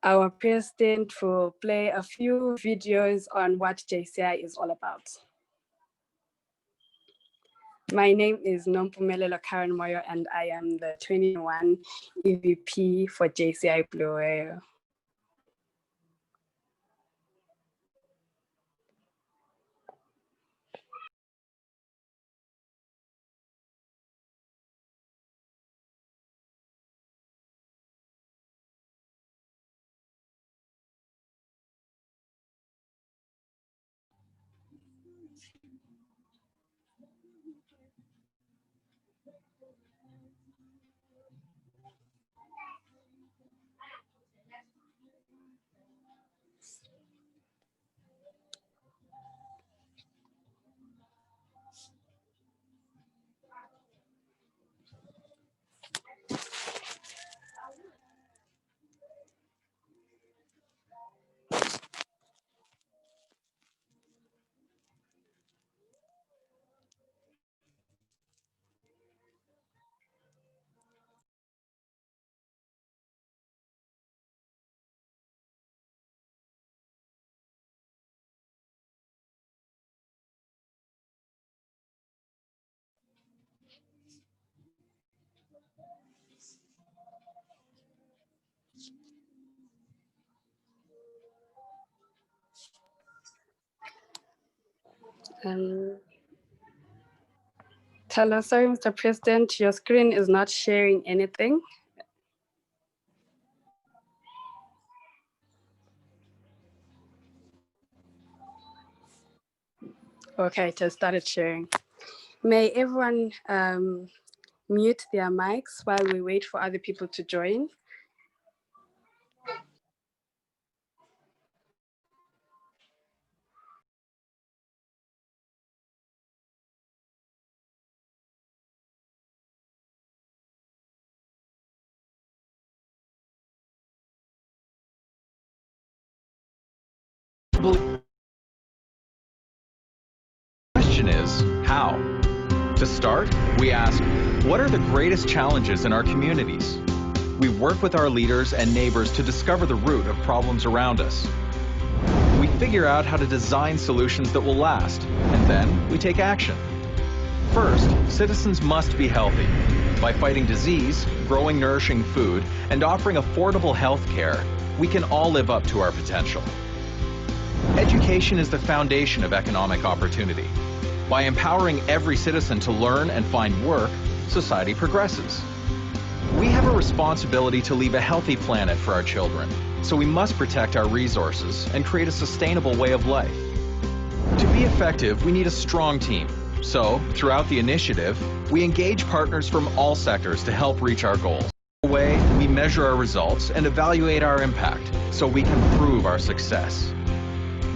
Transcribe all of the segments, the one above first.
our president will play a few videos on what JCI is all about. My name is Nompumelelo Karen Moyo, and I am the 21 EVP for JCI Bulawayo. Sorry, Mr. President, your screen is not sharing anything. Okay, it has started sharing. May everyone mute their mics while we wait for other people to join. The question is, how? To start, we ask, what are the greatest challenges in our communities? We work with our leaders and neighbors to discover the root of problems around us. We figure out how to design solutions that will last, and then we take action. First, citizens must be healthy. By fighting disease, growing nourishing food, and offering affordable health care, we can all live up to our potential. Education is the foundation of economic opportunity. By empowering every citizen to learn and find work, society progresses. We have a responsibility to leave a healthy planet for our children, so we must protect our resources and create a sustainable way of life. To be effective, we need a strong team. So, throughout the initiative, we engage partners from all sectors to help reach our goals. In a way, we measure our results and evaluate our impact, so we can prove our success.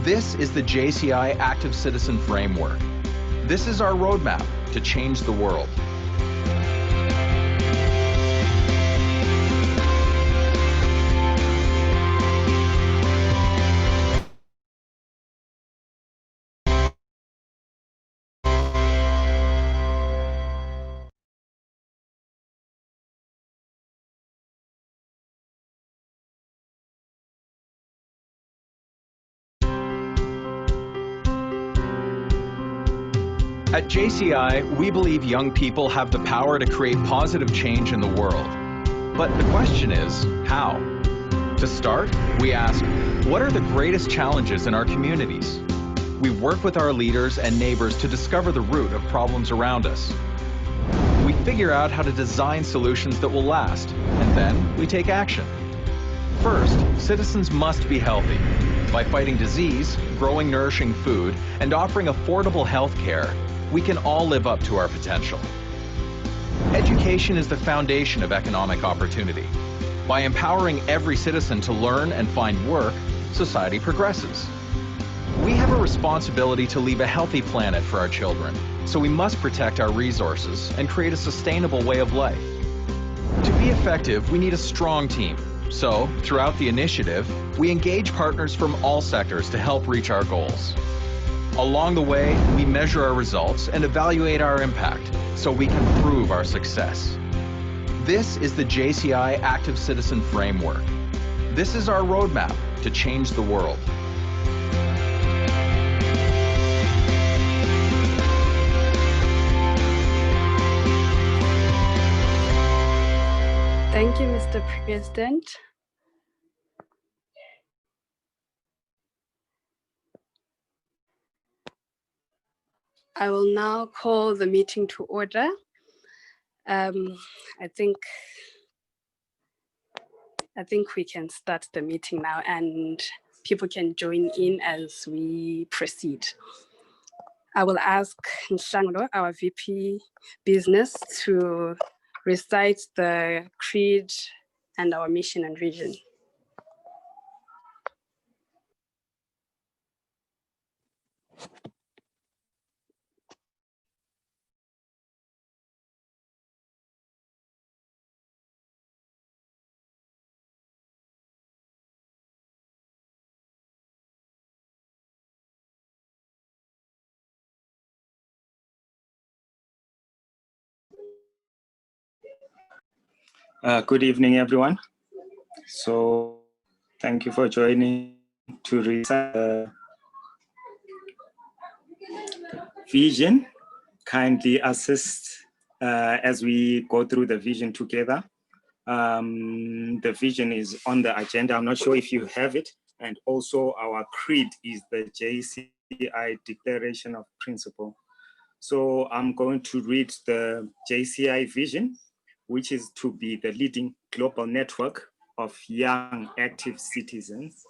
This is the JCI Active Citizen Framework. This is our roadmap to change the world. At JCI, we believe young people have the power to create positive change in the world. But the question is, how? To start, we ask, what are the greatest challenges in our communities? We work with our leaders and neighbors to discover the root of problems around us. We figure out how to design solutions that will last, and then we take action. First, citizens must be healthy. By fighting disease, growing nourishing food, and offering affordable health care, we can all live up to our potential. Education is the foundation of economic opportunity. By empowering every citizen to learn and find work, society progresses. We have a responsibility to leave a healthy planet for our children, so we must protect our resources and create a sustainable way of life. To be effective, we need a strong team. So, throughout the initiative, we engage partners from all sectors to help reach our goals. Along the way, we measure our results and evaluate our impact, so we can prove our success. This is the JCI Active Citizen Framework. This is our roadmap to change the world. Thank you, Mr. President. I will now call the meeting to order. I think we can start the meeting now and people can join in as we proceed. I will ask Nshanglo, our VP Business, to recite the creed and our mission and vision. Good evening, everyone. So thank you for joining to recite the vision. Kindly assist as we go through the vision together. The vision is on the agenda. I'm not sure if you have it. And also our creed is the JCI Declaration of Principle. So I'm going to read the JCI vision, which is to be the leading global network of young active citizens.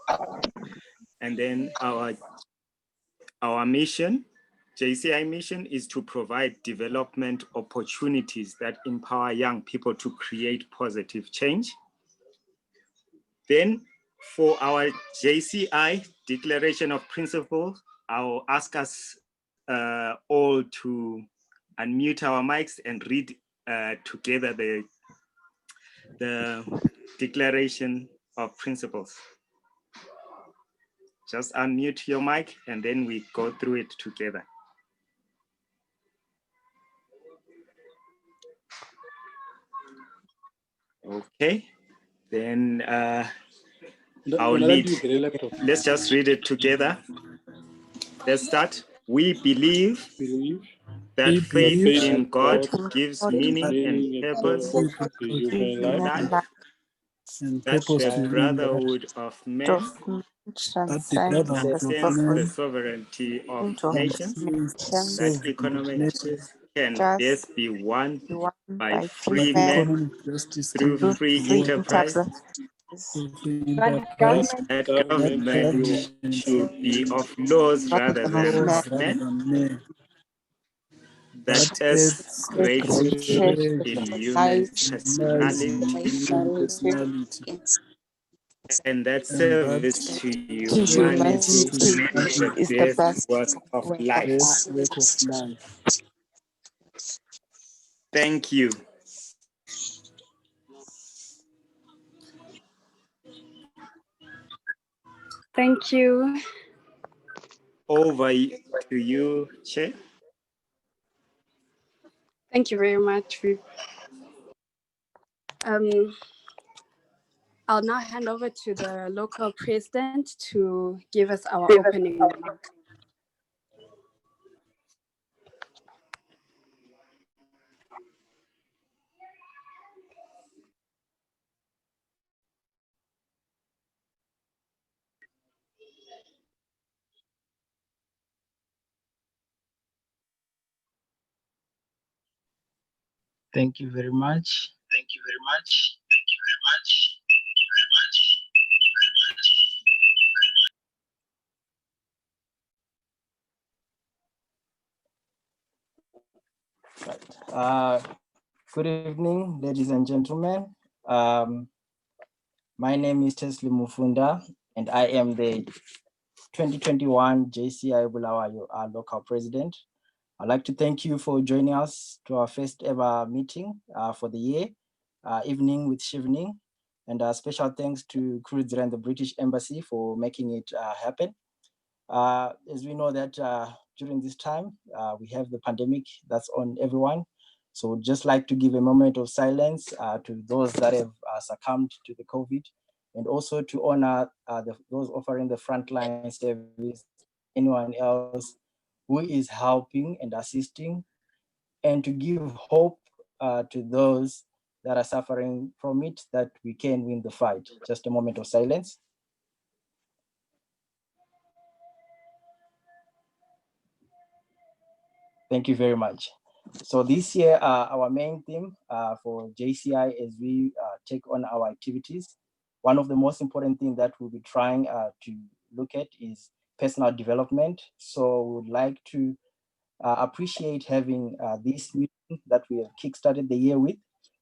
And then our mission, JCI mission, is to provide development opportunities that empower young people to create positive change. Then for our JCI Declaration of Principles, I'll ask us all to unmute our mics and read together the Declaration of Principles. Just unmute your mic and then we go through it together. Okay, then I'll lead. Let's just read it together. Let's start. We believe that faith in God gives meaning and purpose to human life, that the brotherhood of men transcends the sovereignty of nations, that economic justice can best be won by free men through free enterprise, that government should be of laws rather than men, that earth's great secret in human personality, and that service to humanity is the best work of life. Thank you. Thank you. Over to you, Chair. Thank you very much. I'll now hand over to the local president to give us our opening remarks. Thank you very much. Thank you very much. Good evening, ladies and gentlemen. My name is Chevening Mufunda, and I am the 2021 JCI Bulawayo local president. I'd like to thank you for joining us to our first ever meeting for the year, Evening with Chevening, and special thanks to Kruger and the British Embassy for making it happen. As we know that during this time, we have the pandemic that's on everyone. So we'd just like to give a moment of silence to those that have succumbed to the COVID, and also to honor those offering the frontline service, anyone else who is helping and assisting, and to give hope to those that are suffering from it, that we can win the fight. Just a moment of silence. Thank you very much. So this year, our main theme for JCI as we take on our activities, one of the most important things that we'll be trying to look at is personal development. So we would like to appreciate having this meeting that we have kickstarted the year with,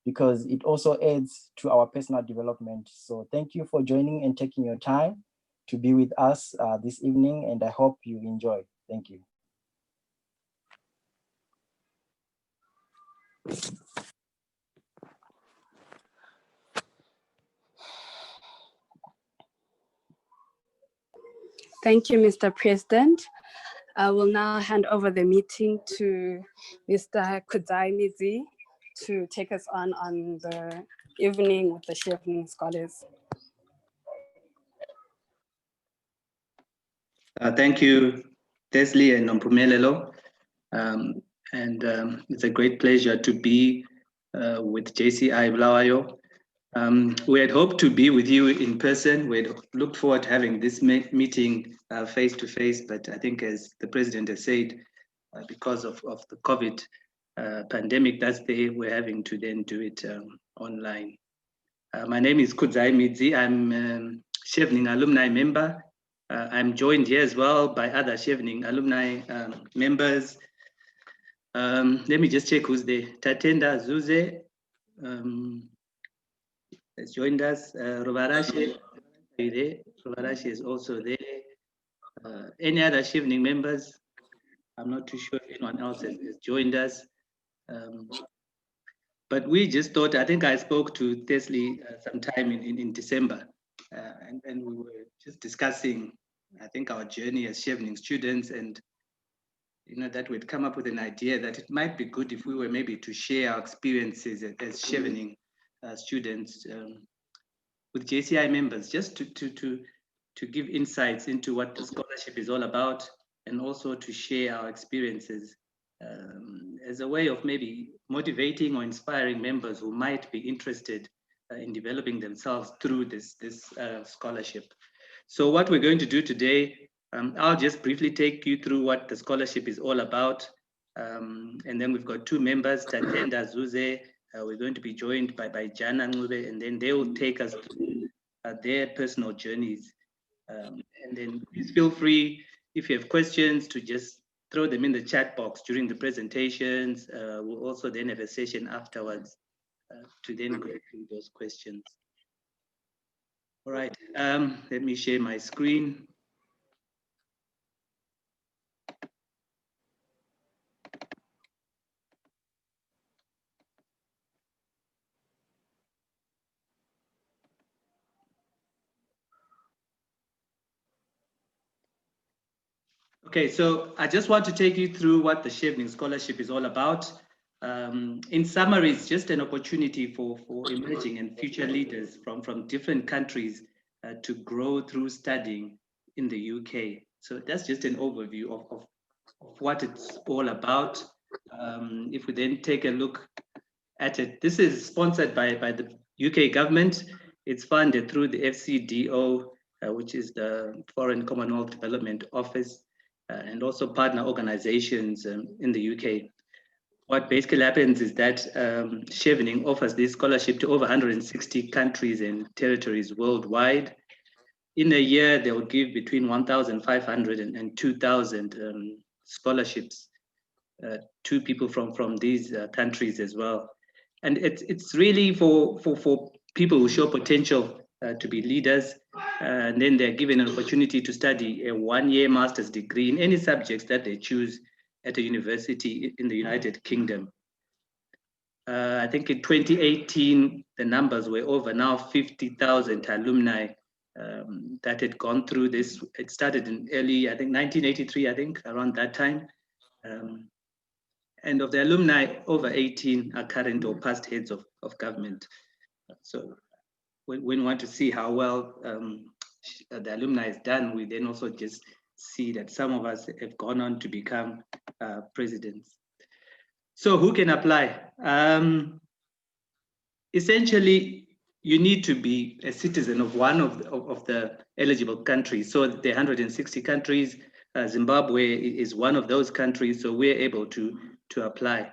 because it also adds to our personal development. So thank you for joining and taking your time to be with us this evening, and I hope you enjoy. Thank you. Thank you, Mr. President. I will now hand over the meeting to Mr. Kudzai to take us on the evening with the Chevening Scholars. Thank you, Tesli and Nompumelelo. It's a great pleasure to be with JCI Bulawayo. We had hoped to be with you in person. We had looked forward to having this meeting face to face, but I think, as the president has said, because of the COVID pandemic, that's the we're having to then do it online. My name is Kudzai Midzi. I'm Chevening alumni member. I'm joined here as well by other Chevening alumni members. Let me just check who's there. Tatenda Zuze has joined us. Rovarashe is also there. Any other Chevening members? I'm not too sure if anyone else has joined us. But we just thought, I think I spoke to Tesli sometime in December, and we were just discussing, I think, our journey as Chevening students, and that we'd come up with an idea that it might be good if we were maybe to share our experiences as Chevening students with JCI members, just to give insights into what the scholarship is all about, and also to share our experiences as a way of maybe motivating or inspiring members who might be interested in developing themselves through this scholarship. So what we're going to do today, I'll just briefly take you through what the scholarship is all about. And then we've got two members, Tatenda Zuze. We're going to be joined by Jana Ngube, and then they will take us through their personal journeys. And then please feel free, if you have questions, to just throw them in the chat box during the presentations. We'll also then have a session afterwards to then go through those questions. All right, let me share my screen. Okay, so I just want to take you through what the Chevening Scholarship is all about. In summary, it's just an opportunity for emerging and future leaders from different countries to grow through studying in the UK. So that's just an overview of what it's all about. If we then take a look at it, this is sponsored by the UK government. It's funded through the FCDO, which is the Foreign Commonwealth Development Office, and also partner organizations in the UK. What basically happens is that Chevening offers this scholarship to over 160 countries and territories worldwide. In a year, they will give between 1,500 and 2,000 scholarships to people from these countries as well. And it's really for people who show potential to be leaders, and then they're given an opportunity to study a one-year master's degree in any subjects that they choose at a university in the United Kingdom. I think in 2018, the numbers were over now 50,000 alumni that had gone through this. It started in early, I think 1983, I think around that time. And of the alumni, over 18 are current or past heads of government. So when we want to see how well the alumni is done, we then also just see that some of us have gone on to become presidents. So who can apply? Essentially, you need to be a citizen of one of the eligible countries. So the 160 countries, Zimbabwe is one of those countries, so we're able to apply.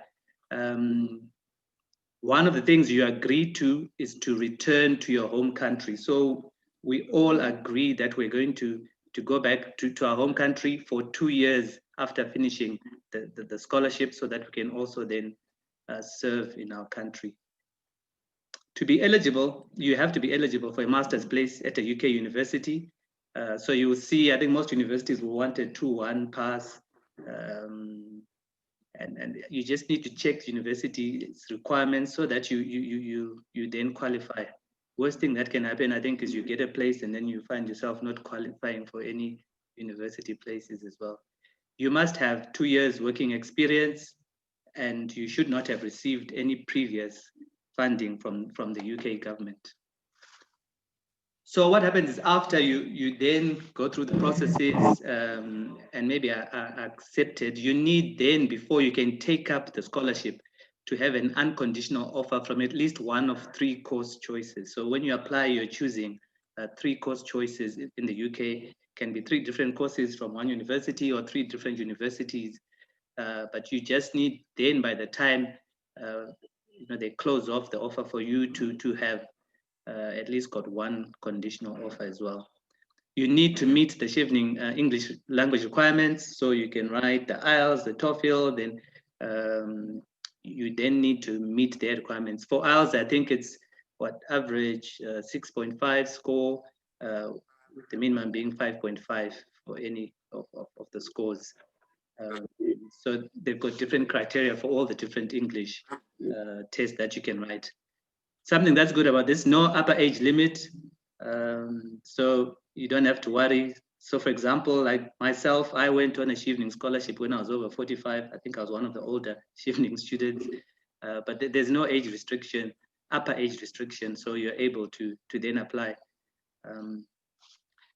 One of the things you agree to is to return to your home country. So we all agree that we're going to go back to our home country for 2 years after finishing the scholarship, so that we can also then serve in our country. To be eligible, you have to be eligible for a master's place at a UK university. So you will see, I think most universities will want a 2-1 pass. And you just need to check the university's requirements so that you then qualify. Worst thing that can happen, I think, is you get a place and then you find yourself not qualifying for any university places as well. You must have 2 years working experience, and you should not have received any previous funding from the UK government. So what happens is, after you then go through the processes and maybe are accepted, you need then, before you can take up the scholarship, to have an unconditional offer from at least one of 3 course choices. So when you apply, you're choosing 3 course choices in the UK. Can be 3 different courses from one university or 3 different universities. But you just need then, by the time they close off the offer for you, to have at least got one conditional offer as well. You need to meet the Chevening English language requirements, so you can write the IELTS, the TOEFL, then you then need to meet their requirements. For IELTS, I think it's average 6.5 score, with the minimum being 5.5 for any of the scores. So they've got different criteria for all the different English tests that you can write. Something that's good about this, no upper age limit. So you don't have to worry. So for example, like myself, I went on a Chevening Scholarship when I was over 45. I think I was one of the older Chevening students, but there's no age restriction, upper age restriction. So you're able to then apply.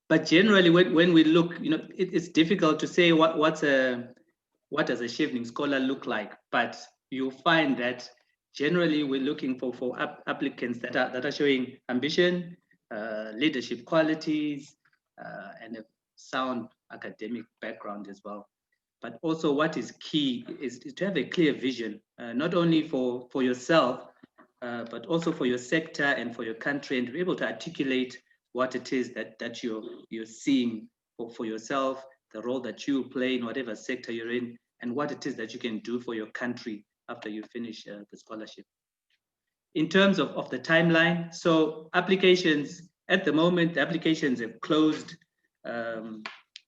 But generally, when we look, it's difficult to say what does a Chevening scholar look like, but you'll find that generally we're looking for applicants that are showing ambition, leadership qualities, and a sound academic background as well. But also, what is key is to have a clear vision, not only for yourself, but also for your sector and for your country, and to be able to articulate what it is that you're seeing for yourself, the role that you play in whatever sector you're in, and what it is that you can do for your country after you finish the scholarship. In terms of the timeline, so applications, at the moment, the applications have closed.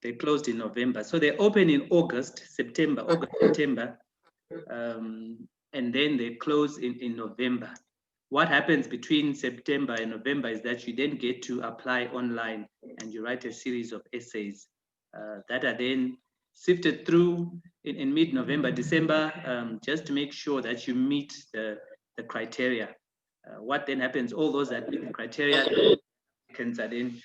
They closed in November. So they open in August, September, and then they close in November. What happens between September and November is that you then get to apply online, and you write a series of essays that are then sifted through in mid-November, December, just to make sure that you meet the criteria. What then happens, all those that meet the criteria, applicants are then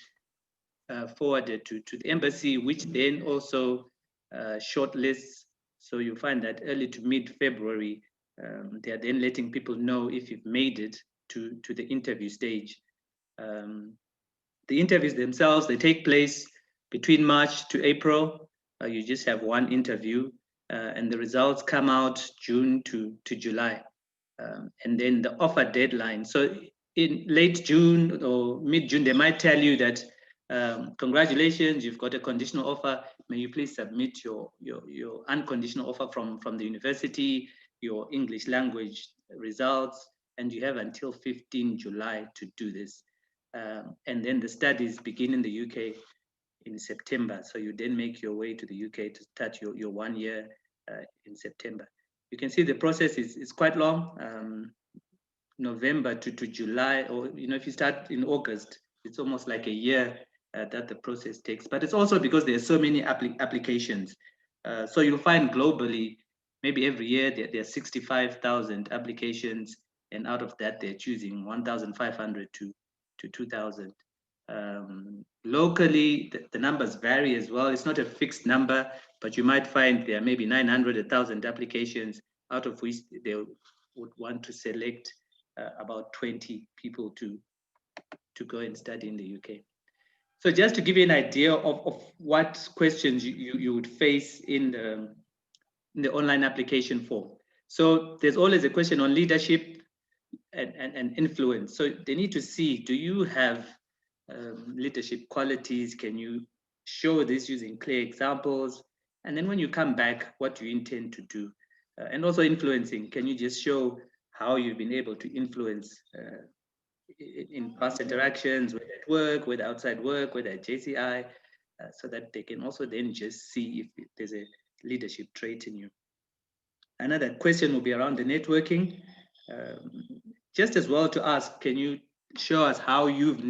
forwarded to the embassy, which then also shortlists. So you find that early to mid-February, they are then letting people know if you've made it to the interview stage. The interviews themselves, they take place between March to April. You just have one interview, and the results come out June to July. And then the offer deadline. So in late June or mid-June, they might tell you that congratulations, you've got a conditional offer. May you please submit your unconditional offer from the university, your English language results, and you have until 15 July to do this. And then the studies begin in the UK in September. So you then make your way to the UK to start your 1 year in September. You can see the process is quite long, November to July, or if you start in August, it's almost like a year that the process takes. But it's also because there's so many applications. So you'll find globally maybe every year there are 65,000 applications, and out of that they're choosing 1,500 to 2,000. Locally, the numbers vary as well. It's not a fixed number, but you might find there are maybe 900, 1,000 applications, out of which they would want to select about 20 people to go and study in the UK. So just to give you an idea of what questions you would face in the online application form. So there's always a question on leadership and influence. So they need to see, do you have leadership qualities? Can you show this using clear examples? And then when you come back, what do you intend to do? And also influencing, can you just show how you've been able to influence in past interactions, whether at work, whether outside work, whether at JCI, so that they can also then just see if there's a leadership trait in you. Another question will be around the networking. Just as well to ask, can you show us how you've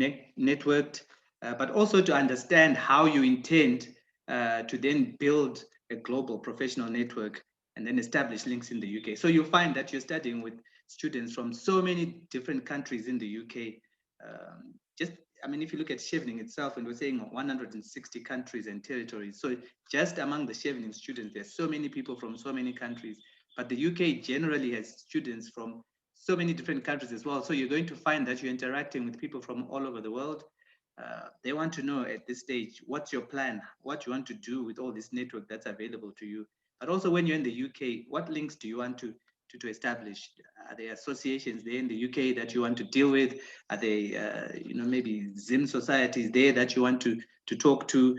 networked, but also to understand how you intend to then build a global professional network and then establish links in the UK. So you'll find that you're studying with students from so many different countries in the UK. If you look at Chevening itself, and we're saying 160 countries and territories. So just among the Chevening students, there's so many people from so many countries, but the UK generally has students from so many different countries as well. So you're going to find that you're interacting with people from all over the world. They want to know at this stage, what's your plan? What you want to do with all this network that's available to you? But also when you're in the UK, what links do you want to establish? Are there associations there in the UK that you want to deal with? Are there, maybe Zim societies there that you want to talk to?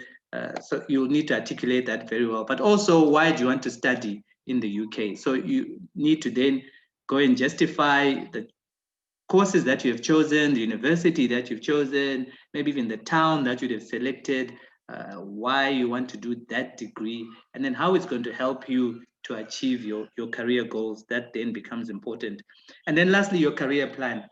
So you'll need to articulate that very well. But also, why do you want to study in the UK? So you need to then go and justify the courses that you have chosen, the university that you've chosen, maybe even the town that you'd have selected, why you want to do that degree, and then how it's going to help you to achieve your career goals. That then becomes important. And then lastly, your career plan.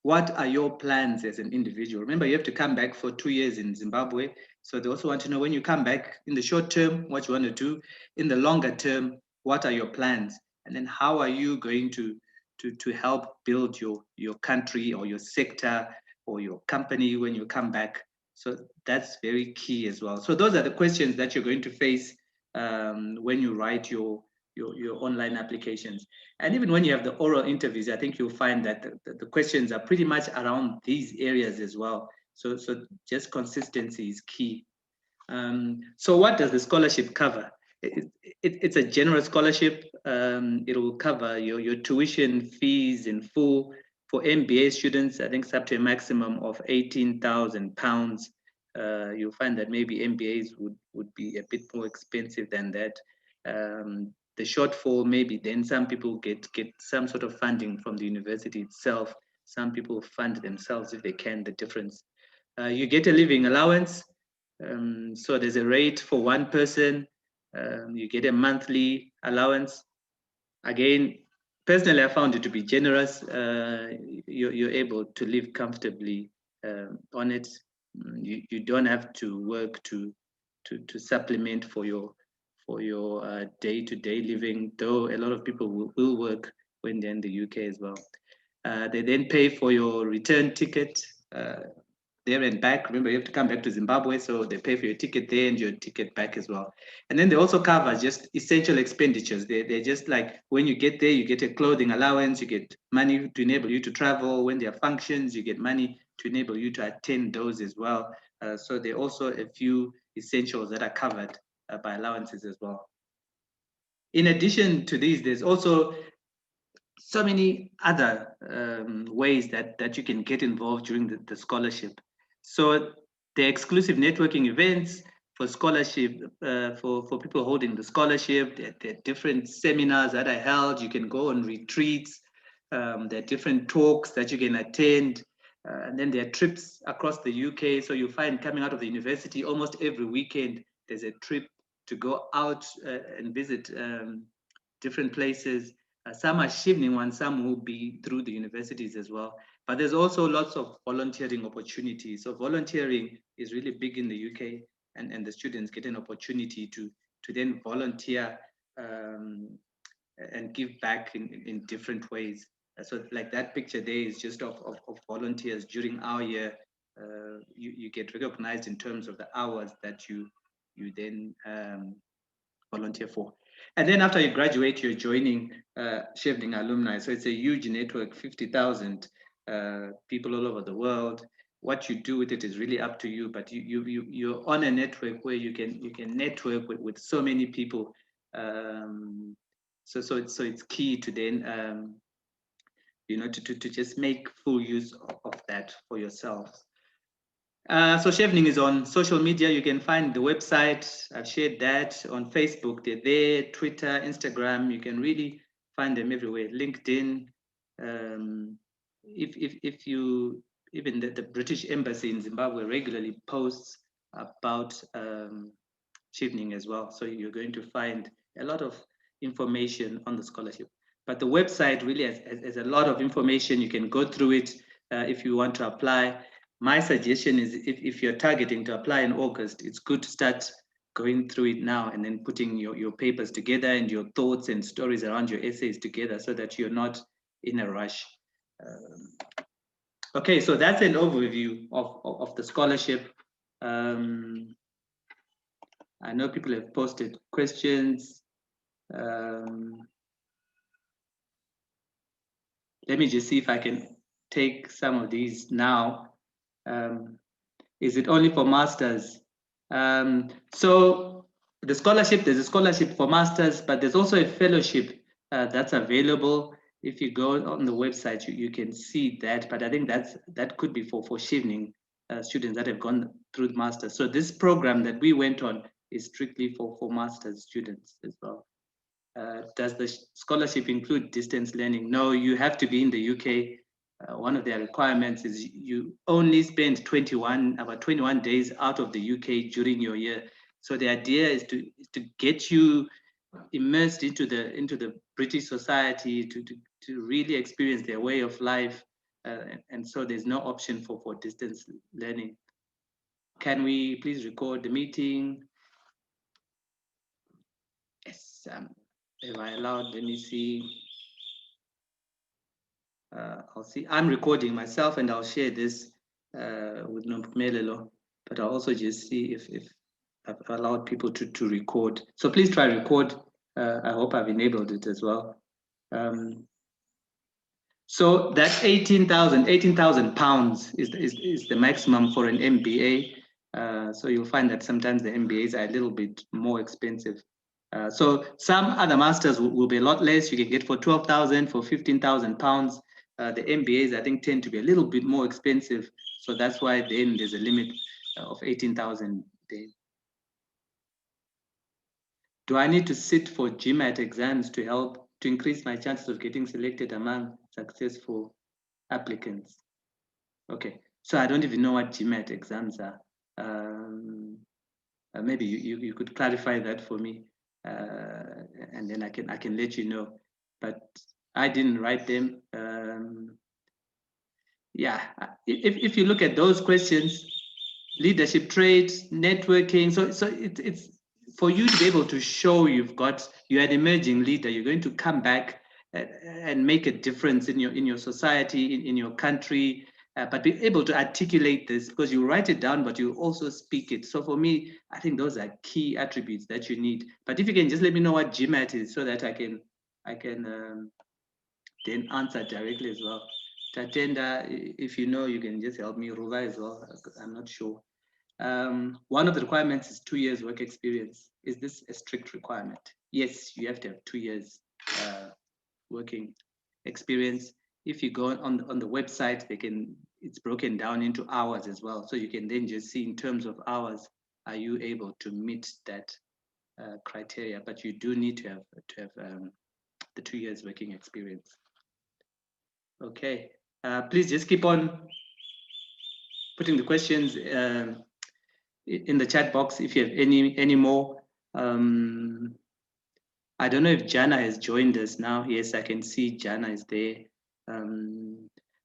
What are your plans as an individual? Remember, you have to come back for 2 years in Zimbabwe. So they also want to know, when you come back, in the short term, what you want to do. In the longer term, what are your plans? And then how are you going to help build your country or your sector or your company when you come back? So that's very key as well. So those are the questions that you're going to face when you write your online applications. And even when you have the oral interviews, I think you'll find that the questions are pretty much around these areas as well. So just consistency is key. So what does the scholarship cover? It's a general scholarship. It will cover your tuition fees in full. For MBA students, I think it's up to a maximum of £18,000. You'll find that maybe MBAs would be a bit more expensive than that. The shortfall, maybe then some people get some sort of funding from the university itself. Some people fund themselves if they can, the difference. You get a living allowance. So there's a rate for one person. You get a monthly allowance. Again, personally, I found it to be generous. You're able to live comfortably on it. You don't have to work to supplement for your day-to-day living, though a lot of people will work when they're in the UK as well. They then pay for your return ticket there and back. Remember, you have to come back to Zimbabwe, so they pay for your ticket there and your ticket back as well. And then they also cover just essential expenditures. They're just like, when you get there, you get a clothing allowance, you get money to enable you to travel. When there are functions, you get money to enable you to attend those as well. So there are also a few essentials that are covered by allowances as well. In addition to these, there's also so many other ways that you can get involved during the scholarship. So the exclusive networking events for scholarship, for people holding the scholarship, there are different seminars that are held. You can go on retreats. There are different talks that you can attend. And then there are trips across the UK. So you find coming out of the university, almost every weekend, there's a trip to go out and visit different places. Some are Chevening ones, some will be through the universities as well. But there's also lots of volunteering opportunities. So volunteering is really big in the UK, and the students get an opportunity to then volunteer and give back in different ways. So like that picture there is just of volunteers during our year. You get recognized in terms of the hours that you then volunteer for. And then after you graduate, you're joining Chevening alumni. So it's a huge network, 50,000 people all over the world. What you do with it is really up to you, but you're on a network where you can network with so many people. So it's key to then to just make full use of that for yourself. So Chevening is on social media. You can find the website. I've shared that on Facebook. They're there, Twitter, Instagram. You can really find them everywhere. LinkedIn. If you, even the British Embassy in Zimbabwe regularly posts about Chevening as well. So you're going to find a lot of information on the scholarship. But the website really has a lot of information. You can go through it if you want to apply. My suggestion is if you're targeting to apply in August, it's good to start going through it now and then putting your papers together and your thoughts and stories around your essays together so that you're not in a rush. Okay, so that's an overview of the scholarship. I know people have posted questions. Let me just see if I can take some of these now. Is it only for masters? So the scholarship, there's a scholarship for masters, but there's also a fellowship that's available. If you go on the website, you can see that, but I think that could be for Chevening students that have gone through the masters. So this program that we went on is strictly for masters students as well. Does the scholarship include distance learning? No, you have to be in the UK. One of their requirements is you only spend about 21 days out of the UK during your year. So the idea is to get you immersed into the British society, to really experience their way of life. And so there's no option for distance learning. Can we please record the meeting? Yes, have I allowed? Let me see. I'll see. I'm recording myself, and I'll share this with Nompumelelo. But I'll also just see if I've allowed people to record. So please try record. I hope I've enabled it as well. So that 18,000 pounds is the maximum for an MBA. So you'll find that sometimes the MBAs are a little bit more expensive. So some other masters will be a lot less. You can get for 12,000, for 15,000 pounds. The MBAs, I think, tend to be a little bit more expensive. So that's why then there's a limit of 18,000 there. Do I need to sit for GMAT exams to help to increase my chances of getting selected among successful applicants? Okay, so I don't even know what GMAT exams are. Maybe you could clarify that for me, and then I can let you know. But I didn't write them. Yeah, if you look at those questions, leadership traits, networking, so it's for you to be able to show you're an emerging leader. You're going to come back and make a difference in your society, in your country, but be able to articulate this, because you write it down, but you also speak it. So for me, I think those are key attributes that you need. But if you can just let me know what GMAT is, so that I can then answer directly as well. Tatenda, if you know, you can just help me. Ruva as well. I'm not sure. One of the requirements is 2 years work experience. Is this a strict requirement? Yes, you have to have 2 years working experience. If you go on the website, it's broken down into hours as well. So you can then just see in terms of hours, are you able to meet that criteria? But you do need to have the 2 years working experience. Okay, please just keep on putting the questions in the chat box if you have any more. I don't know if Jana has joined us now. Yes, I can see Jana is there.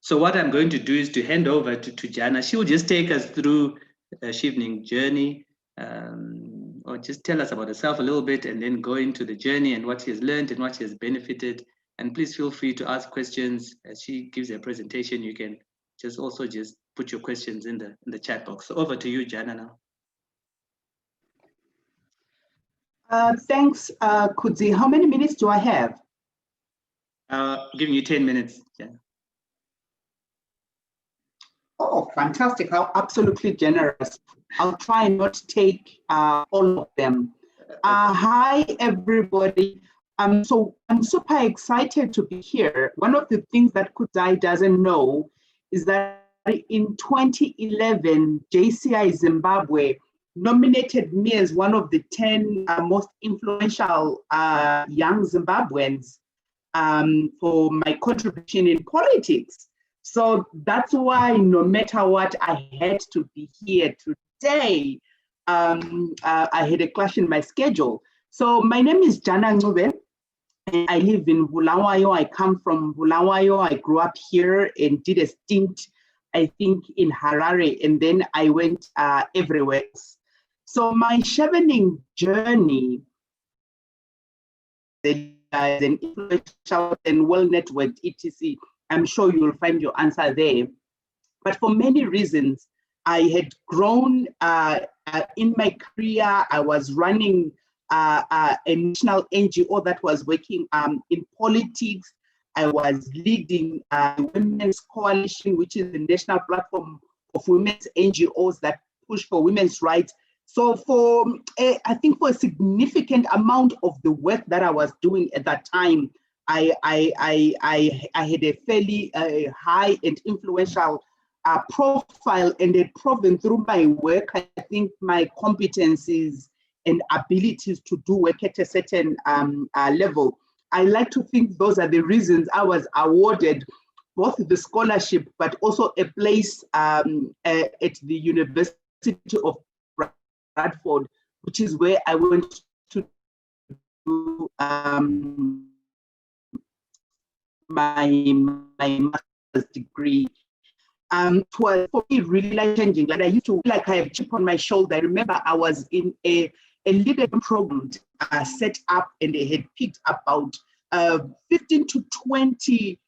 So what I'm going to do is to hand over to Jana. She will just take us through a Chevening journey, or just tell us about herself a little bit and then go into the journey and what she has learned and what she has benefited. And please feel free to ask questions as she gives her presentation. You can just put your questions in the chat box. So over to you, Jana, now. Thanks, Kudzi. How many minutes do I have? Giving you 10 minutes, Jana. Oh, fantastic. How absolutely generous. I'll try and not take all of them. Hi, everybody. So I'm super excited to be here. One of the things that Kudzai doesn't know is that in 2011, JCI Zimbabwe nominated me as one of the 10 most influential young Zimbabweans for my contribution in politics. So that's why no matter what, I had to be here today. I had a clash in my schedule. So my name is Jana Ncube. I live in Bulawayo. I come from Bulawayo. I grew up here and did a stint, I think, in Harare, and then I went everywhere else. So my Chevening journey, an influential and well-networked etc. I'm sure you will find your answer there. But for many reasons, I had grown in my career. I was running a national NGO that was working in politics. I was leading Women's Coalition, which is the national platform of women's NGOs that push for women's rights. So for, I think for a significant amount of the work that I was doing at that time, I had a fairly high and influential profile, and had proven through my work, I think, my competencies and abilities to do work at a certain level. I like to think those are the reasons I was awarded both the scholarship, but also a place at the University of Bradford, which is where I went to do my master's degree. It was for me really life-changing. Like I used to, like I have a chip on my shoulder. I remember I was in a leadership program set up, and they had picked about 15 to 20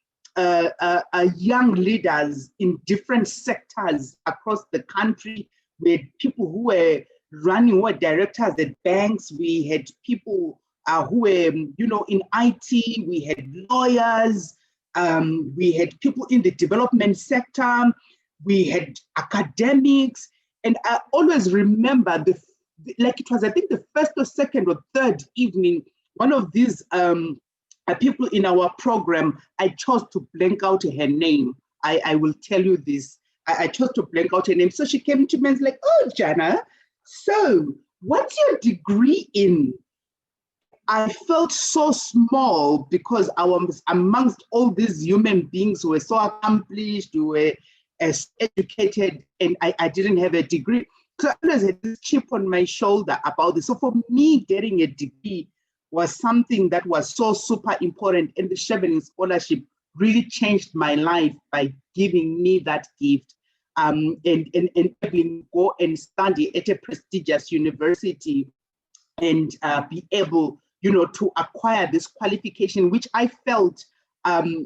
young leaders in different sectors across the country. We had people who were running, who were directors at banks. We had people who were, in IT. We had lawyers. We had people in the development sector. We had academics. And I always remember like it was, I think, the first or second or third evening, one of these people in our program, I chose to blank out her name. I will tell you this. I chose to blank out her name. So she came to me and was like, "Oh, Jana, so what's your degree in?" I felt so small because I was amongst all these human beings who were so accomplished, who were educated, and I didn't have a degree. So I always had this chip on my shoulder about this. So for me, getting a degree was something that was so super important, and the Chevening Scholarship really changed my life by giving me that gift. And go and study at a prestigious university and be able, to acquire this qualification, which I felt, I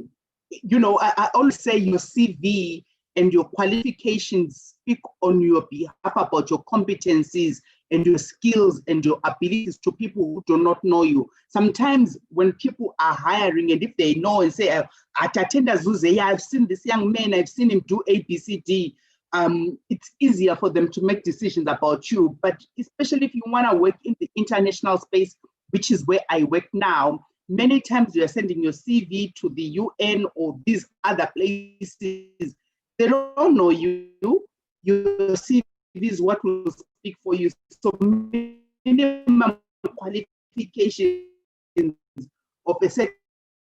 always say your CV and your qualifications speak on your behalf about your competencies and your skills and your abilities to people who do not know you. Sometimes when people are hiring, and if they know and say, I've seen this young man, I've seen him do A, B, C, D, it's easier for them to make decisions about you. But especially if you want to work in the international space, which is where I work now, many times you are sending your CV to the UN or these other places. They don't know you. Your CV is what will speak for you. So minimum qualifications of a certain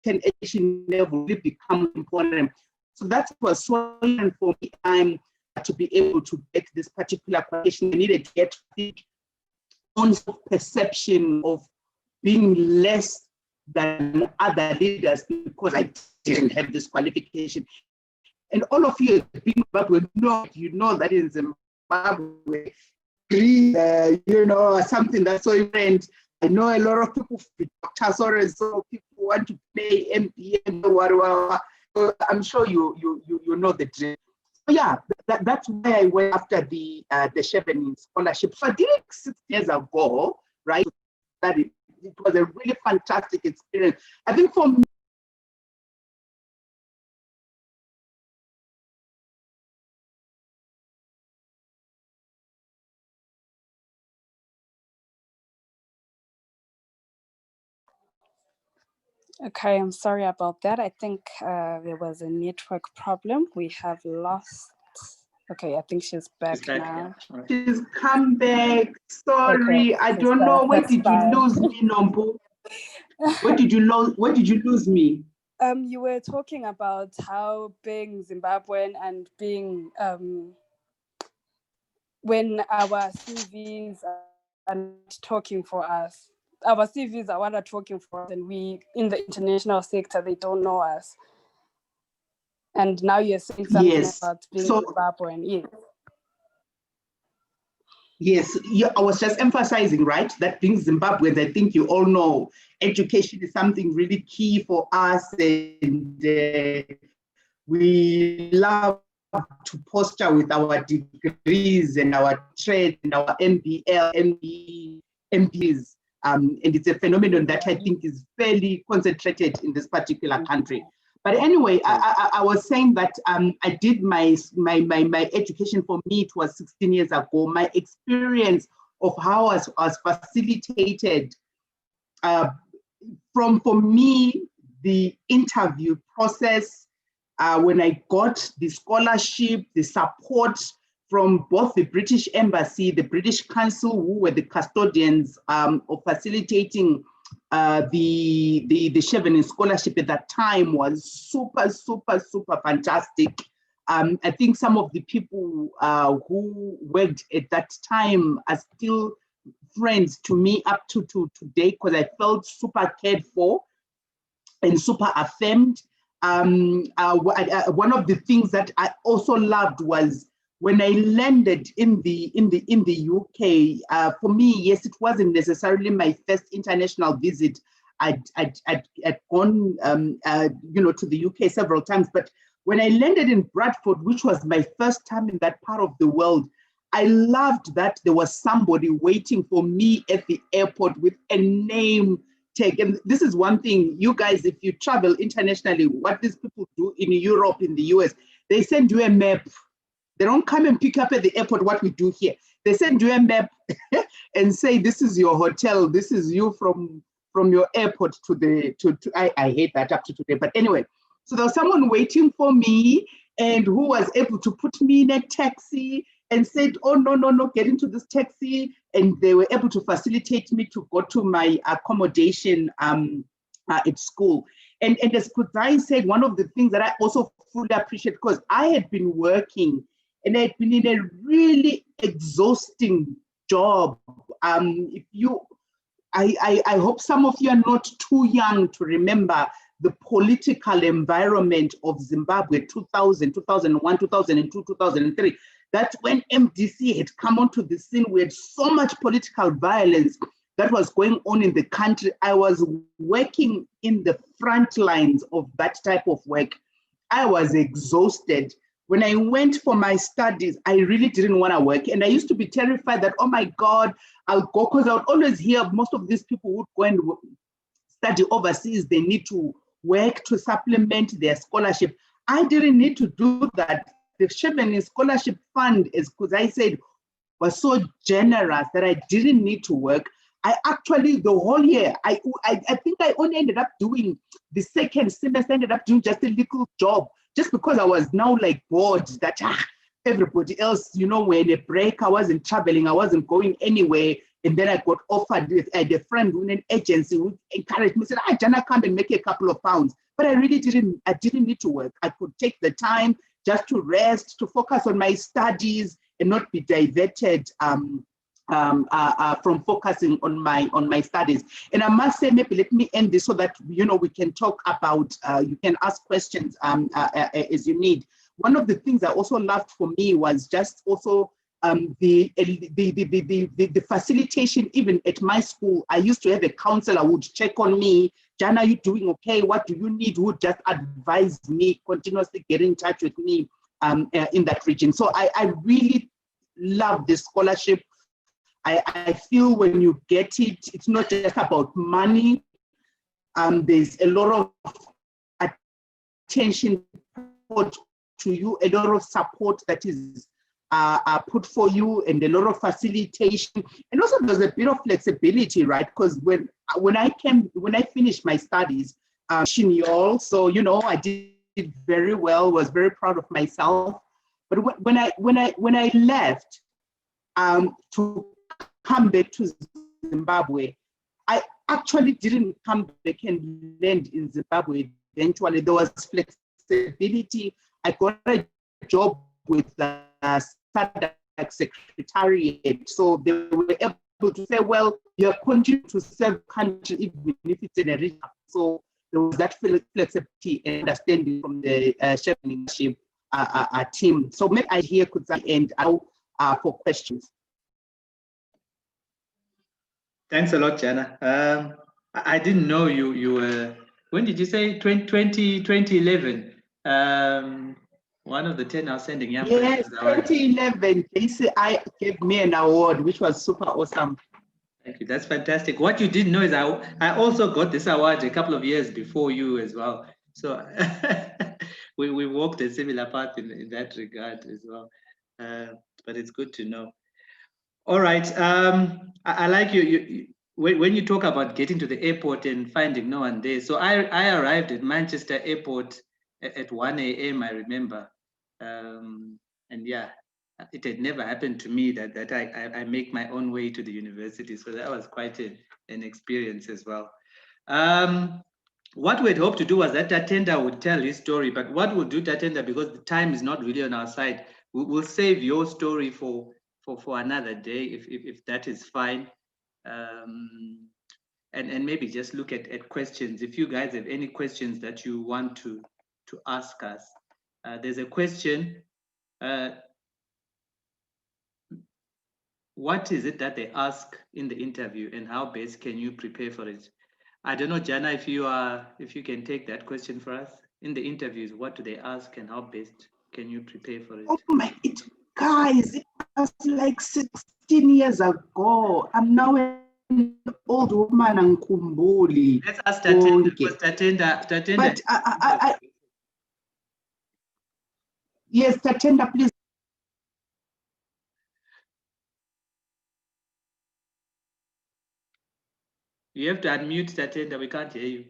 education level will become important. So that was so important for me to be able to get this particular qualification. I needed to get the own perception of being less than other leaders because I didn't have this qualification. And all of you being Zimbabwe, you know that in Zimbabwe, degree, something that's so important. I know a lot of people, doctors or so people want to play MBA, whatever. So I'm sure you know the dream. So yeah, that's why I went after the Chevening Scholarship. So I did it 6 years ago, right? That it was a really fantastic experience. I think for me, Okay, I'm sorry about that. I think there was a network problem. We have lost. Okay, I think she's back now. Yeah. she's come back. Sorry, Okay, I she's don't back. know. Where That's did you fine. lose me, Nombo? Where did you lose me? You were talking about how being Zimbabwean and being when our CVs are not talking for us. Our CVs are what are talking for us, and we in the international sector they don't know us. And now you're saying something Yes. about being So Zimbabwean. Yes. yes, yeah, I was just emphasizing, right, that being Zimbabweans, I think you all know education is something really key for us, and we love to posture with our degrees and our trades and our MBL, MBs. And it's a phenomenon that I think is fairly concentrated in this particular country. But anyway, I was saying that I did my education. For me, it was 16 years ago. My experience of how I was facilitated for me, the interview process, when I got the scholarship, the support from both the British Embassy, the British Council, who were the custodians of facilitating the Chevening Scholarship at that time, was super, super, super fantastic. I think some of the people who worked at that time are still friends to me up to today, because I felt super cared for and super affirmed. One of the things that I also loved was when I landed in the UK. For me, yes, it wasn't necessarily my first international visit. I'd gone, to the UK several times, but when I landed in Bradford, which was my first time in that part of the world, I loved that there was somebody waiting for me at the airport with a name tag. And this is one thing, you guys, if you travel internationally, what these people do in Europe, in the US, they send you a map. They don't come and pick up at the airport what we do here. They send you a map and say, this is your hotel. This is you from your airport to the, I hate that up to today. But anyway, so there was someone waiting for me and who was able to put me in a taxi and said, oh, no, get into this taxi. And they were able to facilitate me to go to my accommodation at school. And as Kudzai said, one of the things that I also fully appreciate, because I had been working and I had been in a really exhausting job. I hope some of you are not too young to remember the political environment of Zimbabwe, 2000, 2001, 2002, 2003. That's when MDC had come onto the scene. We had so much political violence that was going on in the country. I was working in the front lines of that type of work. I was exhausted. When I went for my studies, I really didn't want to work. And I used to be terrified that, oh my God, I'll go, because I would always hear most of these people would go and study overseas. They need to work to supplement their scholarship. I didn't need to do that. The Chevening Scholarship Fund, as I said, was so generous that I didn't need to work. I actually, the whole year, I think I only ended up doing the second semester, ended up doing just a little job, just because I was now like bored that everybody else, were in a break. I wasn't traveling, I wasn't going anywhere. And then I got offered with a friend in an agency who encouraged me, said, Jana, come and make a couple of pounds. But I really didn't need to work. I could take the time just to rest, to focus on my studies and not be diverted from focusing on my studies. And I must say, maybe let me end this so that, we can talk about, you can ask questions as you need. One of the things I also loved for me was just also the facilitation, even at my school, I used to have a counselor who would check on me. Jana, are you doing okay? What do you need? Who would just advise me, continuously get in touch with me in that region. So I really love this scholarship. I feel when you get it, it's not just about money. There's a lot of attention put to you, a lot of support that is put for you, and a lot of facilitation, and also there's a bit of flexibility, right? Because when I finished my studies, so you know, I did very well, was very proud of myself. But when I left to come back to Zimbabwe, I actually didn't come back and land in Zimbabwe. Eventually, there was flexibility. I got a job with the SADC Secretariat, so they were able to say, well, you're continuing to serve country even if it's in a region. So there was that flexibility and understanding from the Chevening Scholarship team. So maybe I here could end out for questions. Thanks a lot, Jana. I didn't know you were, when did you say 2011? One of the 10 outstanding young people. Yes, 2011, JCI gave me an award, which was super awesome. Thank you. That's fantastic. What you didn't know is I also got this award a couple of years before you as well. So we walked a similar path in that regard as well. But it's good to know. All right. I like you when you talk about getting to the airport and finding no one there. So I arrived at Manchester Airport at 1 a.m. I remember. And yeah, it had never happened to me that I make my own way to the university. So that was quite an experience as well. What we'd hoped to do was that Tatenda would tell his story, but what we'll do, Tatenda, because the time is not really on our side, we'll save your story for another day, if that is fine. And maybe just look at questions. If you guys have any questions that you want to ask us. There's a question. What is it that they ask in the interview, and how best can you prepare for it? I don't know, Jana, if you can take that question for us. In the interviews, what do they ask, and how best can you prepare for it? Oh my, guys, it was like 16 years ago. I'm now an old woman and kumbuli. Let's ask Tatenda, because Tatenda. But yes, Tatenda, please. You have to unmute Tatenda. We can't hear you.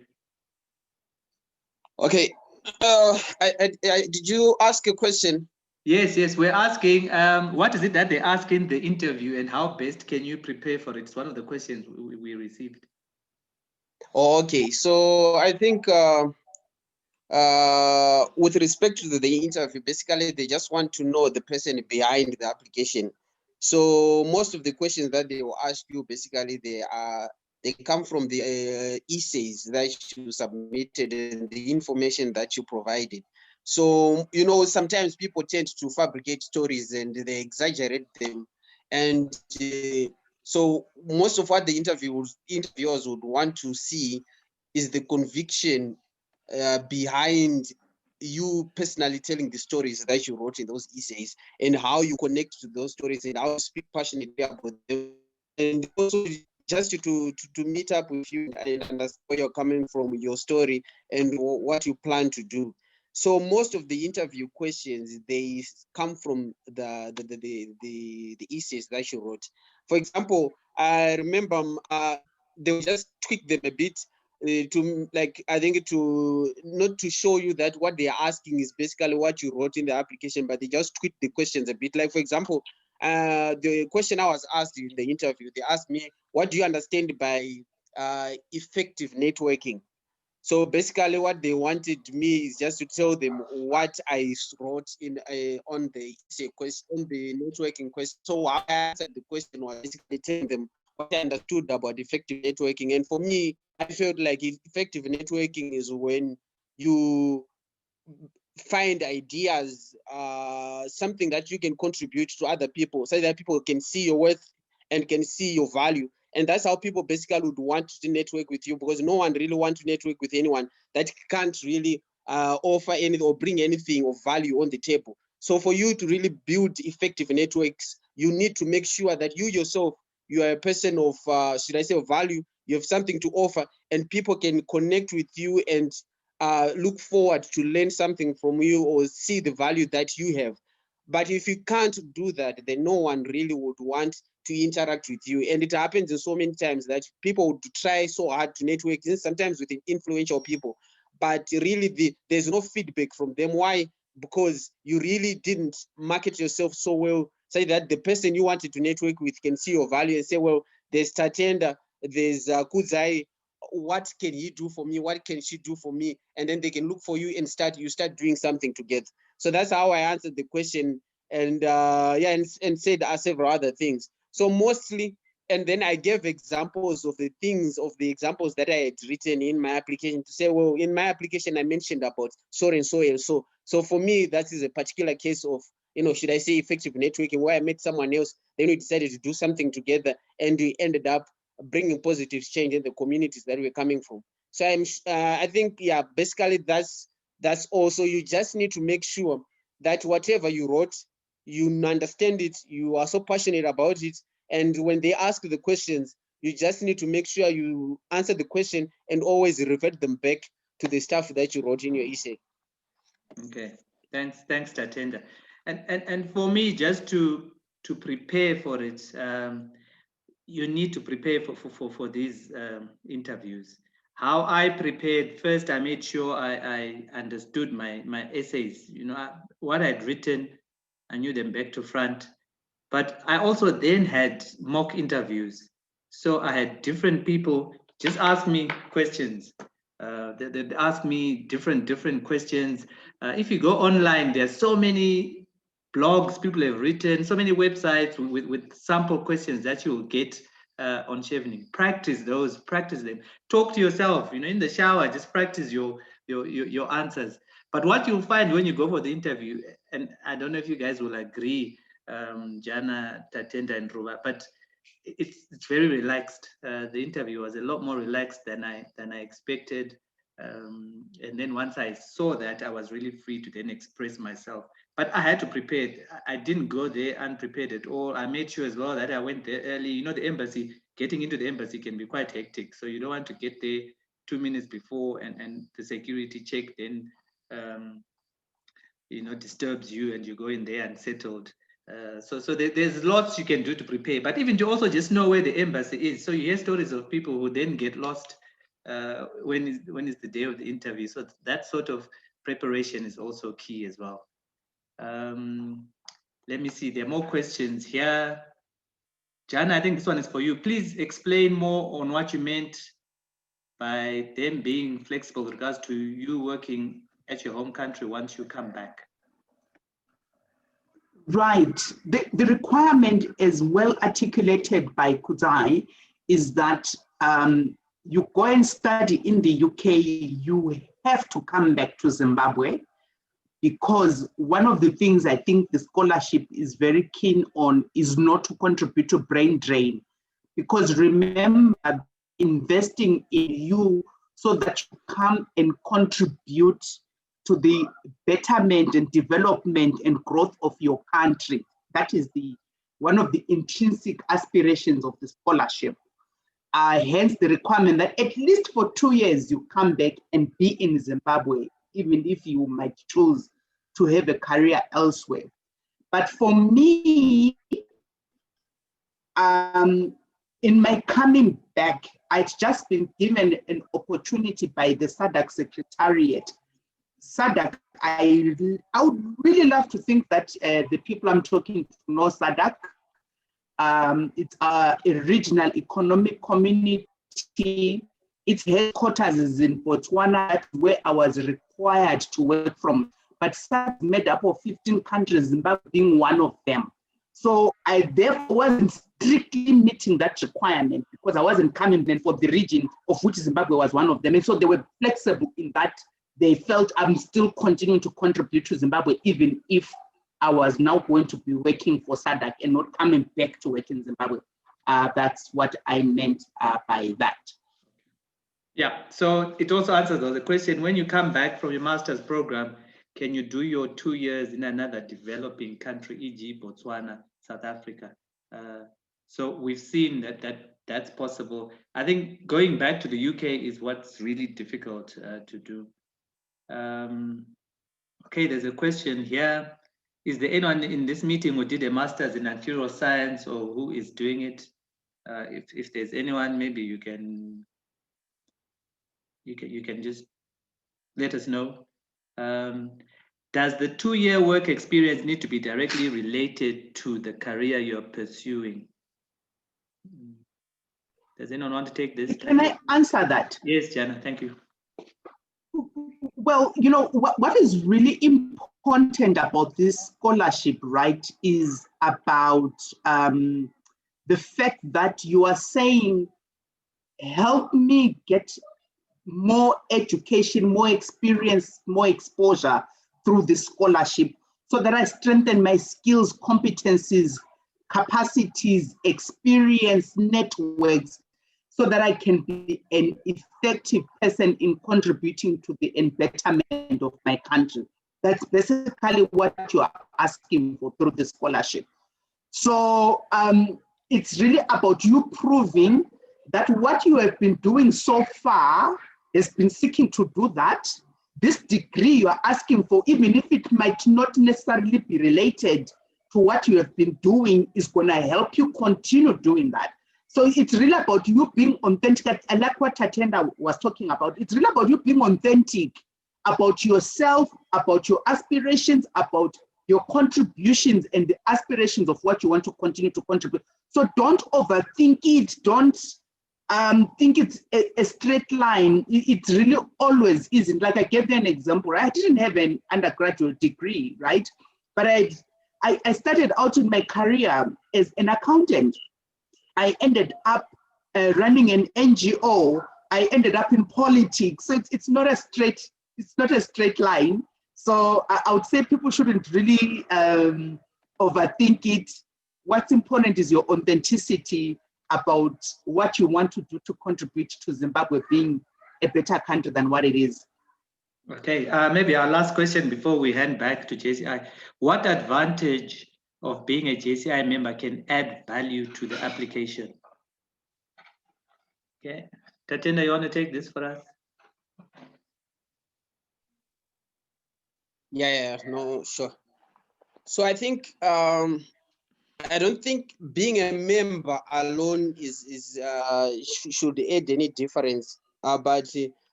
Okay. Did you ask a question? Yes. We're asking, what is it that they ask in the interview, and how best can you prepare for it? It's one of the questions we received. Okay, so I think with respect to the interview, basically they just want to know the person behind the application. So most of the questions that they will ask you, basically they come from the essays that you submitted and the information that you provided. So, you know, sometimes people tend to fabricate stories and they exaggerate them. And so most of what the interviewers would want to see is the conviction behind you personally telling the stories that you wrote in those essays, and how you connect to those stories, and how you speak passionately about them. And also just to meet up with you and understand where you're coming from, your story, and what you plan to do. So most of the interview questions, they come from the essays that you wrote. For example, I remember they will just tweak them a bit to, like, I think to not to show you that what they are asking is basically what you wrote in the application, but they just tweak the questions a bit. Like, for example, the question I was asked in the interview, they asked me, what do you understand by effective networking? So basically what they wanted me is just to tell them what I wrote in on the question, on the networking question. So I answered the question was basically telling them what I understood about effective networking. And for me, I felt like effective networking is when you find ideas, something that you can contribute to other people so that people can see your worth and can see your value. And that's how people basically would want to network with you, because no one really wants to network with anyone that can't really offer anything or bring anything of value on the table. So for you to really build effective networks, you need to make sure that you yourself, you are a person of, should I say, of value, you have something to offer, and people can connect with you and look forward to learn something from you or see the value that you have. But if you can't do that, then no one really would want to interact with you. And it happens in so many times that people would try so hard to network, sometimes with influential people, but really there's no feedback from them. Why? Because you really didn't market yourself so well, so that the person you wanted to network with can see your value and say, well, there's Tatenda, there's Kudzai, what can he do for me? What can she do for me? And then they can look for you and you start doing something together. So that's how I answered the question, and yeah, and said several other things. So mostly, and then I gave examples of the examples that I had written in my application to say, well, in my application, I mentioned about so and so and so. So for me, that is a particular case of, should I say, effective networking, where I met someone else, then we decided to do something together, and we ended up bringing positive change in the communities that we're coming from. So I think, yeah, basically that's also, you just need to make sure that whatever you wrote, you understand it, you are so passionate about it, and when they ask the questions, you just need to make sure you answer the question and always revert them back to the stuff that you wrote in your essay. Okay, thanks, Tatenda. And for me, just to prepare for it, you need to prepare for these interviews. How I prepared, first I made sure I understood my essays, what I'd written, I knew them back to front. But I also then had mock interviews. So I had different people just ask me questions. They'd ask me different questions. If you go online, there's so many blogs people have written, so many websites with sample questions that you'll get on Chevening. Practice them. Talk to yourself, in the shower, just practice your answers. But what you'll find when you go for the interview, and I don't know if you guys will agree, Jana, Tatenda, and Ruba, but it's very relaxed. The interview was a lot more relaxed than I expected. And then once I saw that, I was really free to then express myself. But I had to prepare. I didn't go there unprepared at all. I made sure as well that I went there early. The embassy, getting into the embassy can be quite hectic. So you don't want to get there 2 minutes before and the security check then disturbs you and you go in there unsettled. So there's lots you can do to prepare, but even to also just know where the embassy is. So you hear stories of people who then get lost when is the day of the interview. So that sort of preparation is also key as well. Let me see, there are more questions here. Jana, I think this one is for you. Please explain more on what you meant by them being flexible with regards to you working at your home country once you come back. Right. The requirement, as well articulated by Kudzai, is that you go and study in the UK, you have to come back to Zimbabwe, because one of the things I think the scholarship is very keen on is not to contribute to brain drain. Because remember, investing in you so that you come and contribute to the betterment and development and growth of your country. That is one of the intrinsic aspirations of the scholarship. Hence the requirement that at least for 2 years you come back and be in Zimbabwe, even if you might choose to have a career elsewhere. But for me, in my coming back, I'd just been given an opportunity by the SADC Secretariat. SADC, I would really love to think that the people I'm talking to know SADC. It's a regional economic community. Its headquarters is in Botswana, where I was required to work from. But SADC is made up of 15 countries, Zimbabwe being one of them. So I therefore wasn't strictly meeting that requirement, because I wasn't coming in for the region of which Zimbabwe was one of them. And so they were flexible in that they felt I'm still continuing to contribute to Zimbabwe, even if I was now going to be working for SADC and not coming back to work in Zimbabwe. That's what I meant by that. Yeah, so it also answers the question, when you come back from your master's program, can you do your 2 years in another developing country, e.g. Botswana, South Africa? So we've seen that's possible. I think going back to the UK is what's really difficult to do. Okay, there's a question here. Is there anyone in this meeting who did a master's in actuarial science or who is doing it? If there's anyone, maybe you can just let us know. Does the 2-year work experience need to be directly related to the career you're pursuing? Does anyone want to take this? Can I answer that? Yes, Jana, thank you. Well, you know, what is really important about this scholarship, right, is about the fact that you are saying, help me get more education, more experience, more exposure through this scholarship so that I strengthen my skills, competencies, capacities, experience, networks, so that I can be an effective person in contributing to the betterment of my country. That's basically what you are asking for through the scholarship. So it's really about you proving that what you have been doing so far has been seeking to do that. This degree you are asking for, even if it might not necessarily be related to what you have been doing, is going to help you continue doing that. So it's really about you being authentic. I like what Tatenda was talking about. It's really about you being authentic about yourself, about your aspirations, about your contributions and the aspirations of what you want to continue to contribute. So don't overthink it. Don't think it's a straight line. It really always isn't. Like I gave you an example, right? I didn't have an undergraduate degree, right? But I started out in my career as an accountant. I ended up running an NGO. I ended up in politics. So it's not a straight line. So I would say people shouldn't really overthink it. What's important is your authenticity about what you want to do to contribute to Zimbabwe being a better country than what it is. Okay, maybe our last question before we hand back to JCI. What advantage of being a JCI member can add value to the application? Okay, Tatenda, you want to take this for us? Yeah, no, sure. So I think I don't think being a member alone should add any difference. But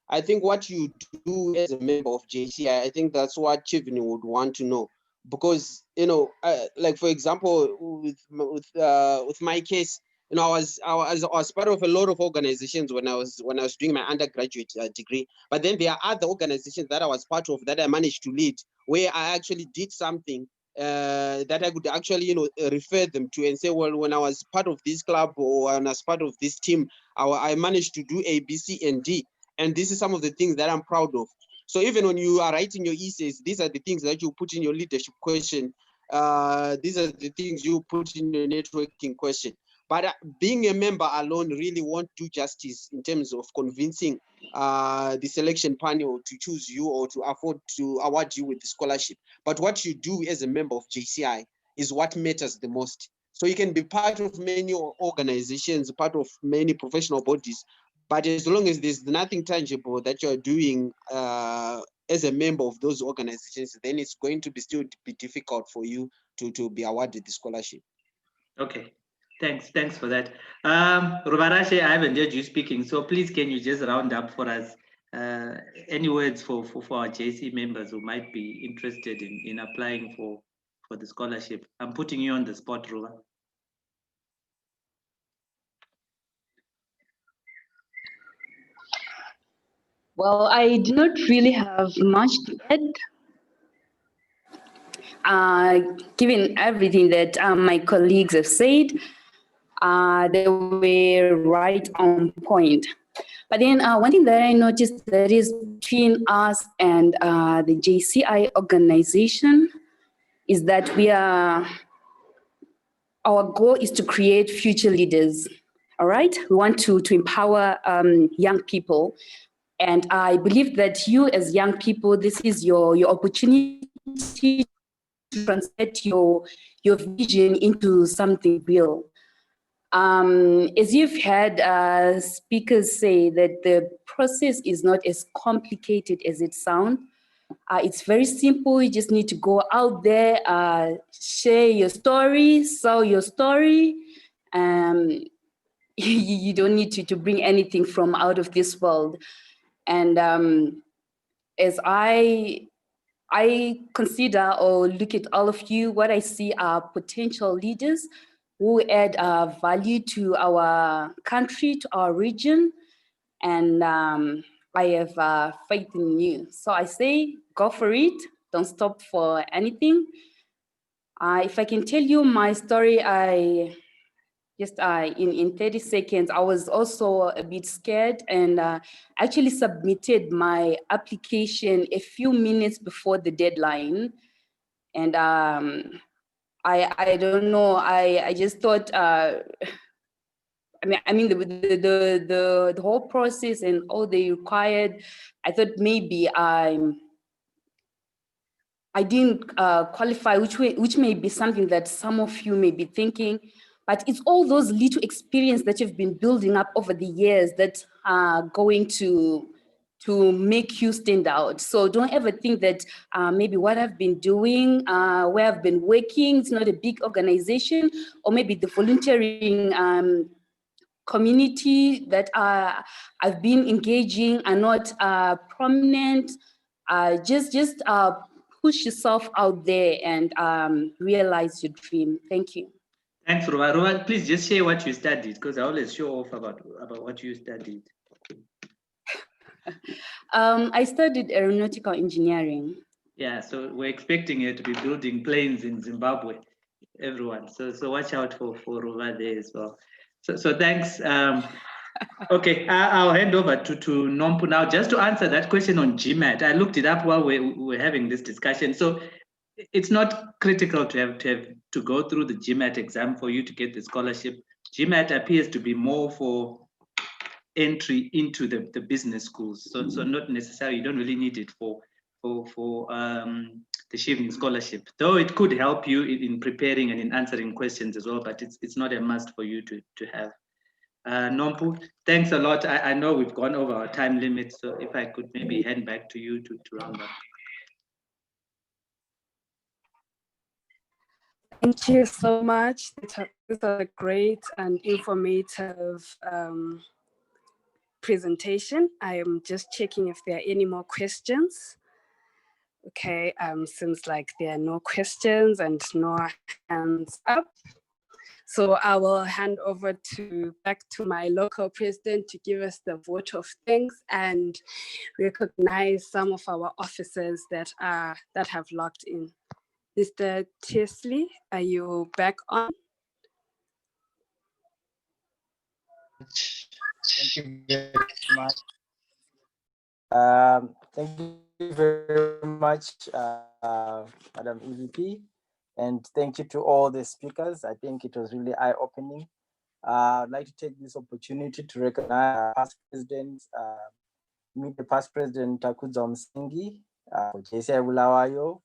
I think what you do as a member of JCI, I think that's what Chevening would want to know, because like for example, with my case, I was part of a lot of organizations when I was doing my undergraduate degree. But then there are other organizations that I was part of that I managed to lead, where I actually did something that I could actually, refer them to and say, well, when I was part of this club or when I was part of this team, I managed to do A, B, C, and D. And this is some of the things that I'm proud of. So even when you are writing your essays, these are the things that you put in your leadership question. These are the things you put in your networking question. But being a member alone really won't do justice in terms of convincing the selection panel to choose you or to afford to award you with the scholarship. But what you do as a member of JCI is what matters the most. So you can be part of many organizations, part of many professional bodies, but as long as there's nothing tangible that you're doing as a member of those organizations, then it's going to still be difficult for you to be awarded the scholarship. Okay. Thanks for that. Rubarashe, I haven't heard you speaking, so please can you just round up for us any words for our JC members who might be interested in applying for the scholarship? I'm putting you on the spot, Ruba. Well, I do not really have much to add. Given everything that my colleagues have said, they were right on point. But then one thing that I noticed that is between us and the JCI organization is that our goal is to create future leaders. All right, we want to empower young people, and I believe that you, as young people, this is your opportunity to translate your vision into something real. As you've had speakers say, that the process is not as complicated as it sounds. It's very simple. You just need to go out there, share your story, sell your story. You don't need to bring anything from out of this world. And as I consider or look at all of you, what I see are potential leaders who add value to our country, to our region, and I have faith in you. So I say, go for it. Don't stop for anything. If I can tell you my story, I just in 30 seconds, I was also a bit scared and actually submitted my application a few minutes before the deadline. And I don't know, I just thought, I mean the whole process and all they required, I thought maybe I didn't qualify, which may be something that some of you may be thinking, but it's all those little experience that you've been building up over the years that are going to make you stand out. So don't ever think that maybe what I've been doing, where I've been working, it's not a big organization, or maybe the volunteering community that I've been engaging are not prominent. Just push yourself out there and realize your dream. Thank you. Thanks, Ruwa. Ruwa, please just share what you studied, because I always show off about what you studied. I studied aeronautical engineering. Yeah, so we're expecting you to be building planes in Zimbabwe, everyone. So watch out for Ruwa there as well. So thanks. Okay, I'll hand over to Nompu now, just to answer that question on GMAT. I looked it up while we were having this discussion. So it's not critical to go through the GMAT exam for you to get the scholarship. GMAT appears to be more for entry into the business schools. So not necessarily, you don't really need it for the Chevening Scholarship, though it could help you in preparing and in answering questions as well, but it's not a must for you to have. Nompu, thanks a lot. I know we've gone over our time limit, so if I could maybe hand back to you to round up. Thank you so much. This was a great and informative presentation. I am just checking if there are any more questions. Okay, seems like there are no questions and no hands up. So I will hand over back to my local president to give us the vote of thanks and recognize some of our officers that have logged in. Mr. Teasley, are you back on? Thank you very much. Thank you very much, Madam EVP, and thank you to all the speakers. I think it was really eye-opening. I'd like to take this opportunity to recognize our past presidents, meet the past president Takudza Msingi for JCI Bulawayo,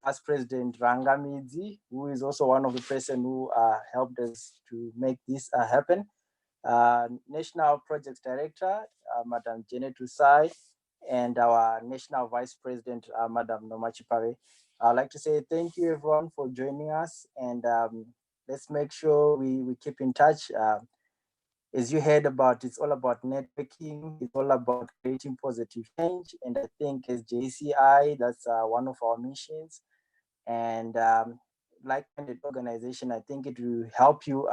past president Ranga Midzi, who is also one of the person who helped us to make this happen. National Projects Director, Madam Janet Usai, and our National Vice President, Madam Nomachi Pare. I'd like to say thank you everyone for joining us, and let's make sure we keep in touch. As you heard about, it's all about networking, it's all about creating positive change, and I think as JCI, that's one of our missions. And like-minded organization, I think it will help you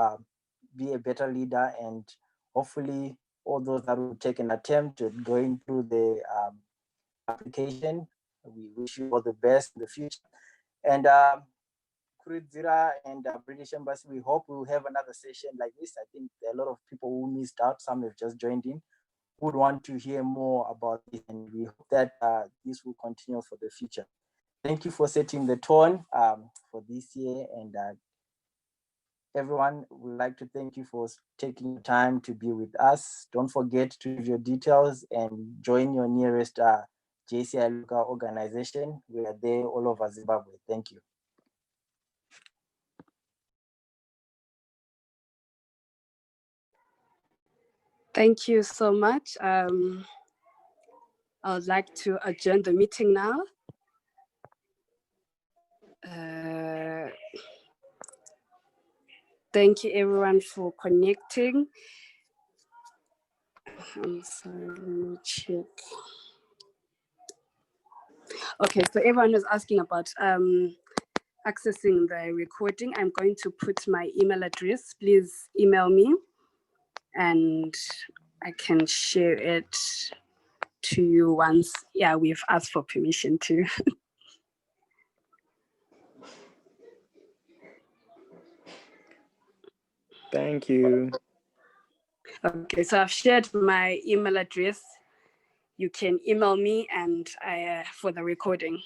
be a better leader, and hopefully all those that will take an attempt at going through the application, we wish you all the best in the future. And Kuridzira and British Embassy, we hope we'll have another session like this. I think there are a lot of people who missed out, some have just joined in. would want to hear more about this, and we hope that this will continue for the future. Thank you for setting the tone for this year, and everyone, we'd like to thank you for taking the time to be with us. Don't forget to leave your details and join your nearest JCI local organization. We are there all over Zimbabwe. Thank you. Thank you so much. I would like to adjourn the meeting now. Thank you everyone for connecting. I'm sorry, let me check. Okay, so everyone was asking about accessing the recording. I'm going to put my email address. Please email me and I can share it to you once, we've asked for permission to. Thank you. Okay, so I've shared my email address. You can email me and for the recording.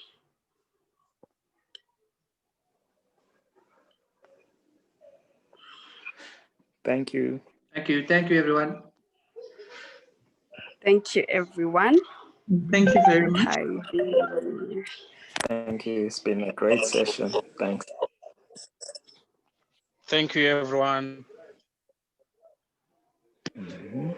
Thank you. Thank you. Thank you, everyone. Thank you, everyone. Thank you very much. Thank you. It's been a great session. Thanks. Thank you, everyone. Mm-hmm.